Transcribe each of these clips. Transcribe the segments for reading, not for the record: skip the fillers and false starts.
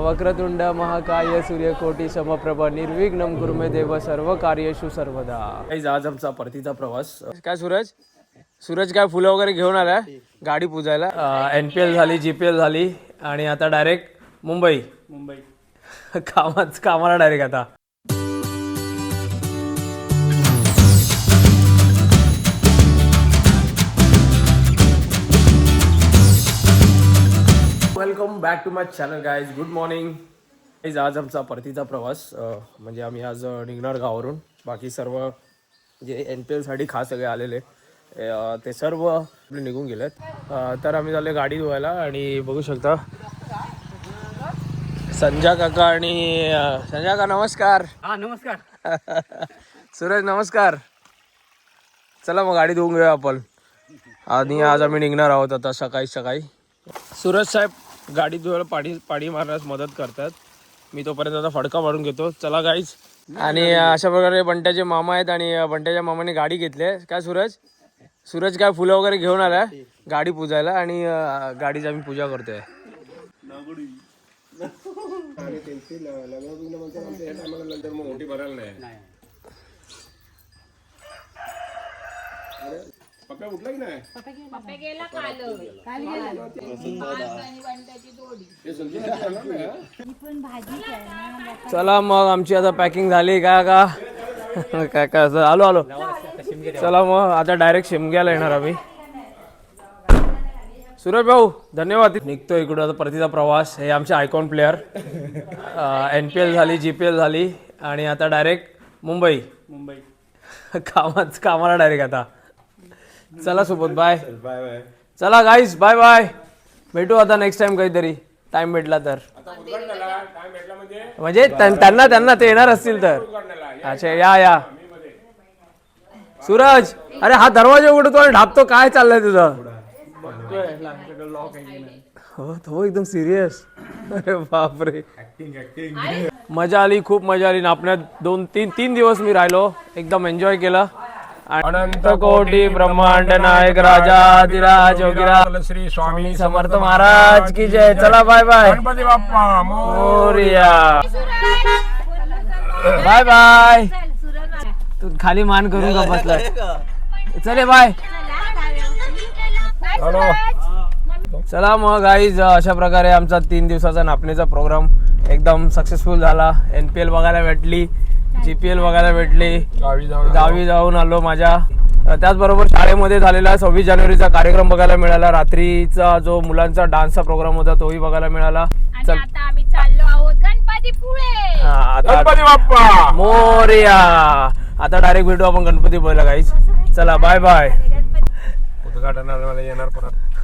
वक्रतुंड महाकाय सूर्यकोटी समप्रभ निर्विघ्नं कुरु मे देव सर्व कार्येषु सर्वदा. आज आमचा परतीचा प्रवास. काय सूरज काय फुलं वगैरे घेऊन आलाय गाडी पुजायला. NPL झाली, GPL झाली आणि आता डायरेक्ट मुंबई कामाला डायरेक्ट आता. Welcome back to my channel guys. Good morning guys. आज आमचा परतीचा प्रवास म्हणजे आम्ही आज निघणार गावावरून. बाकी सर्व जे NPLसाठी खास सगळे आलेले ते सर्व निघून गेलेत. तर आम्ही झाले गाडी धुवायला आणि बघू शकता संजय काका आणि संजय काका नमस्कार. हा नमस्कार. सूरज नमस्कार. चला मग गाडी धुवून घेऊया आपण. आणि आज आम्ही निघणार आहोत आता सकाळी. सूरज साहेब गाडी धुवायला पाणी मारण्यास मदत करतात. मी तोपर्यंत आता फडका मारून घेतो. चला गाईज. आणि अशा प्रकारे बंट्याचे मामा आहेत आणि बंट्याच्या मामाने गाडी घेतली. काय सूरज काय फुलं वगैरे घेऊन आलाय गाडी पुजायला आणि गाडीची आम्ही पूजा करतोय. चला मग आमची आता पॅकिंग झाली का आलो. चला मग आता डायरेक्ट शिमग्याला येणार आम्ही. सूरज भाऊ धन्यवाद. निघतो इकडून आता परतीचा प्रवास. हे आमचे आयकॉन प्लेयर. NPL झाली, GPL झाली आणि आता डायरेक्ट मुंबई कामाला डायरेक्ट आता. चला सोबत बाय. चला गाईज बाय बाय. भेटू आता नेक्स्ट टाइम कधीतरी टाइम भेटला तर. म्हणजे त्यांना ते येणार असतील तर. अच्छा या सूरज. अरे हा दरवाजा उघडतो आणि ढापतो. काय चाललंय तुझं? हो एकदम सिरियस. अरे बापरे. मजा आली, खूप मजा आली. आपल्या 2-3 दिवस मी राहिलो. एकदम एन्जॉय केलं. अनंत कोटी ब्रह्मांड नायक राजाधिराज योगीराज श्री स्वामी समर्थ महाराज की जय. चला बाय बाय. गणपती बाप्पा मोरया. Bye bye. तू खाली मान करून का बसलाय? चले बाय. चला मग गाईज. अशा प्रकारे आमचा 3 दिवसाचा नापणीचा प्रोग्राम एकदम सक्सेसफुल झाला. NPL बघायला भेटली, GPL बघायला भेटली, गावी जाऊन आलो माझ्या. त्याचबरोबर शाळेमध्ये झालेला 26 जानेवारीचा कार्यक्रम बघायला मिळाला. रात्रीचा जो मुलांचा डान्सचा प्रोग्राम होता तोही बघायला मिळाला. आता आम्ही चाललो आहोत गणपतीपुळे. गणपती बाप्पा मोरया. आता डायरेक्ट भेटू आपण गणपतीपुळेला गाईज. चला बाय बाय.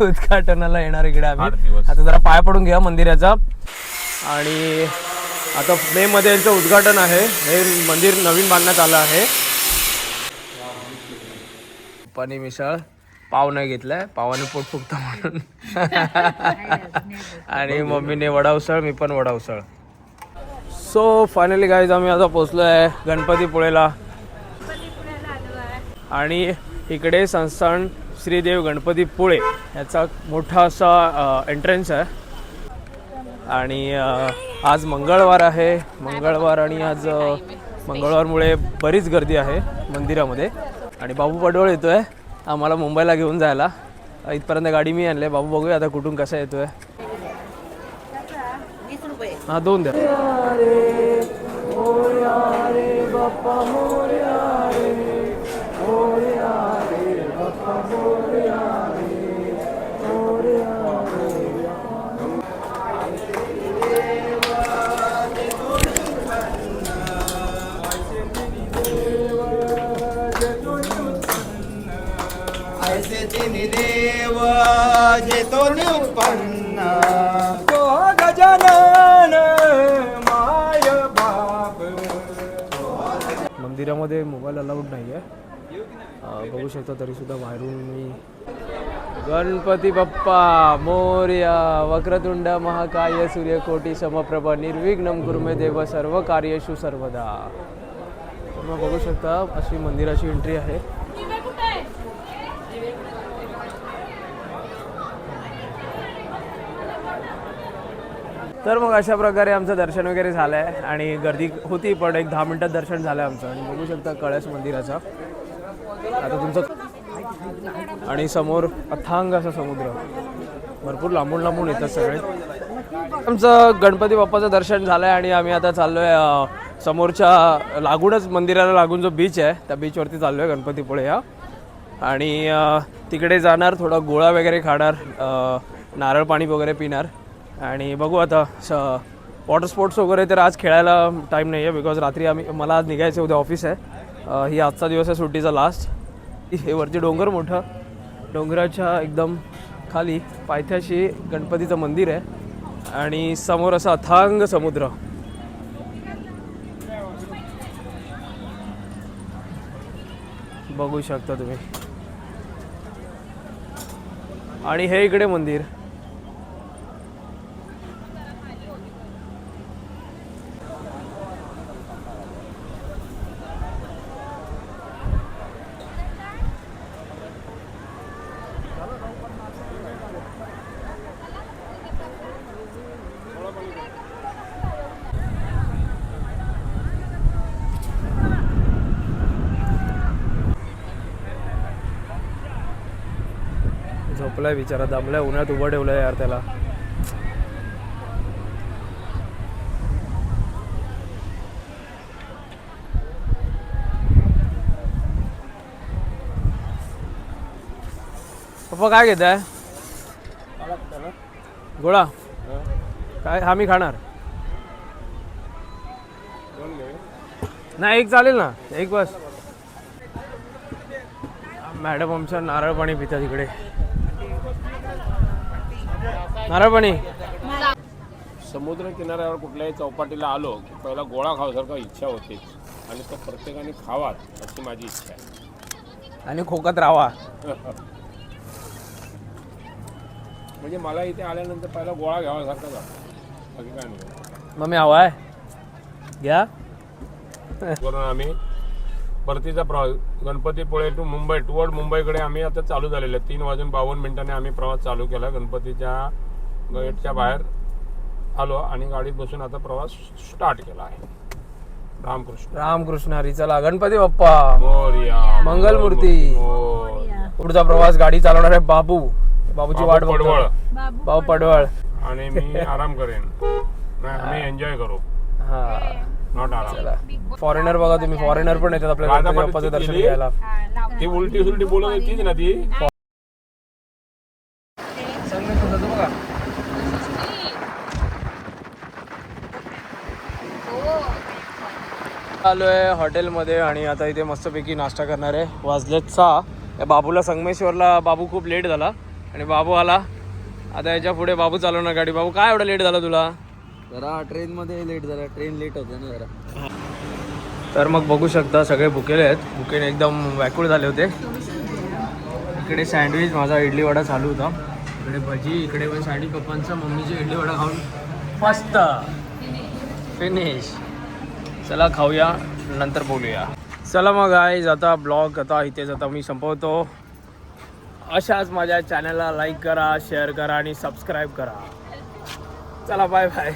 उद्घाटनाला येणार इकडे आम्ही. आता जरा पाय पडून घ्या मंदिराचा. आणि आता मे मध्ये यांचं उद्घाटन आहे. हे मंदिर नवीन बांधण्यात आलं आहे. पाणी मिसळ पाव नाही घेतलाय, पावाने पोट फुगतं म्हणून. आणि मम्मीने वडा उसळ, मी पण वडा उसळ. सो फायनली गाईज आम्ही आता पोचलो आहे गणपतीपुळेला. आणि इकडे संस्थान श्रीदेव गणपतीपुळे याचा मोठा असा एंट्रन्स आहे. आणि आज मंगळवार आहे. आणि आज मंगळवारमुळे बरीच गर्दी आहे मंदिरामध्ये. आणि बाबू पडवळ येतोय आम्हाला मुंबईला घेऊन जायला. इथपर्यंत गाडी मी आणली. बाबू बघूया आता कुठून कसा येतोय. हा 2 द्या. देव जेतो निपन्न तो गजानन माय बाप. मंदिरामध्ये मोबाईल अलाउड नाही आहे. बघू शकता तरी सुद्धा बाहेरून मी. गणपती बाप्पा मोरया. वक्रतुंड महाकाय सूर्यकोटी समप्रभ निर्विघ्नं कुरु मे देव सर्व कार्येषु सर्वदा. तर मग बघू शकता अशी मंदिराची एंट्री आहे. तर मग अशा प्रकारे आमचं दर्शन वगैरे झालं आहे आणि गर्दी होती पण एक 10 मिनिटात दर्शन झालं आमचं. आणि बघू शकता कळस मंदिराचा आता तुमचं. आणि समोर अथांग असा समुद्र, भरपूर लांबून लांबून येतात सगळे. आमचं गणपती बाप्पाचं दर्शन झालं आहे आणि आम्ही आता चाललो आहे समोरच्या लागूनच मंदिराला लागून जो बीच आहे त्या बीचवरती चाललो आहे गणपतीपुळे या. आणि तिकडे जाणार, थोडा गोळा वगैरे खाणार, नारळ पाणी वगैरे पिणार आणि बघू आता. वॉटर स्पोर्ट्स वगैरे तर आज खेळायला टाईम नाही आहे बिकॉज रात्री मला आज निघायचं उद्या ऑफिस आहे. ही आजचा दिवस आहे सुट्टीचा लास्ट. हे वरती डोंगर मोठं, डोंगराच्या एकदम खाली पायथ्याशी गणपतीचं मंदिर आहे आणि समोर असा अथांग समुद्र. बघू शकता तुम्ही. आणि हे इकडे मंदिर. झोपलाय बिचारा, दमलाय, उन्हात उभं ठेवलंय यार त्याला. पप्पा काय घेत आहे? गोळा काय? हा मी खाणार. नाही एक चालेल ना, एक बस. मॅडम आमच्या नारळ पाणी पितात इकडे. नारळ पाणी. समुद्र किनाऱ्यावर कुठल्याही चौपाटीला आलो की पहिला गोळा खावसारखा इच्छा होते आणि तो प्रत्येकाने खावाच अशी माझी इच्छा आहे. आणि खोकात राहावा. म्हणजे मला इथे आल्यानंतर पहिला गोळा घ्यावासारखा जातो, बाकी काय नाही. मग मी हवा आहे घ्या. करून आम्ही परतीचा प्रवास गणपतीपुळे टू मुंबई, टुवर्ड मुंबईकडे आम्ही आता चालू झालेलं आहे. 3:52 आम्ही प्रवास चालू केला. गणपतीच्या गेटच्या बाहेर आलो आणि गाडीत बसून आता प्रवास स्टार्ट केला आहे. रामकृष्ण रामकृष्ण हरी. चला गणपती बाप्पा मोरया, मंगलमूर्ती. मोरया. पुढचा प्रवास गाडी चालवणार आहे बाबूची वाट बघतो. पडवळ बाबू पडवळ. आणि मी आराम करेन. नाही, आम्ही एन्जॉय करू, हा नॉट आराम. चला. फॉरेनर बघा तुम्ही, फॉरेनर पण येतात आपल्या गणपती बाप्पाचं दर्शन घ्यायला. ती उलटी सुलटी बोलत होतीच ना ती. बघा आलोय हॉटेलमध्ये आणि आता इथे मस्तपैकी नाश्ता करणार आहे. वाजलेत 6. या बाबूला संगमेश्वरला बाबू खूप लेट झाला आणि बाबू आला. आता याच्या पुढे बाबू चालवणार गाडी. बाबू काय एवढं लेट झाला तुला? जरा ट्रेनमध्ये लेट झाला, ट्रेन लेट होते ना जरा. तर मग बघू शकता सगळे भुकेले आहेत, भुकेने एकदम व्याकुळ झाले होते. इकडे सँडविच, माझा इडली वडा चालू होता. इकडे भजी, इकडे पण साठी पप्पांचा मम्मीची इडली वडा खाऊन मस्त फिनिश. चला खाऊया, नंतर बोलूया. चला मग गाईज, आता ब्लॉग आता इथेच आता मी संपवतो. अशाच माझ्या चॅनलला लाईक करा, शेअर करा आणि सबस्क्राईब करा. चला बाय बाय.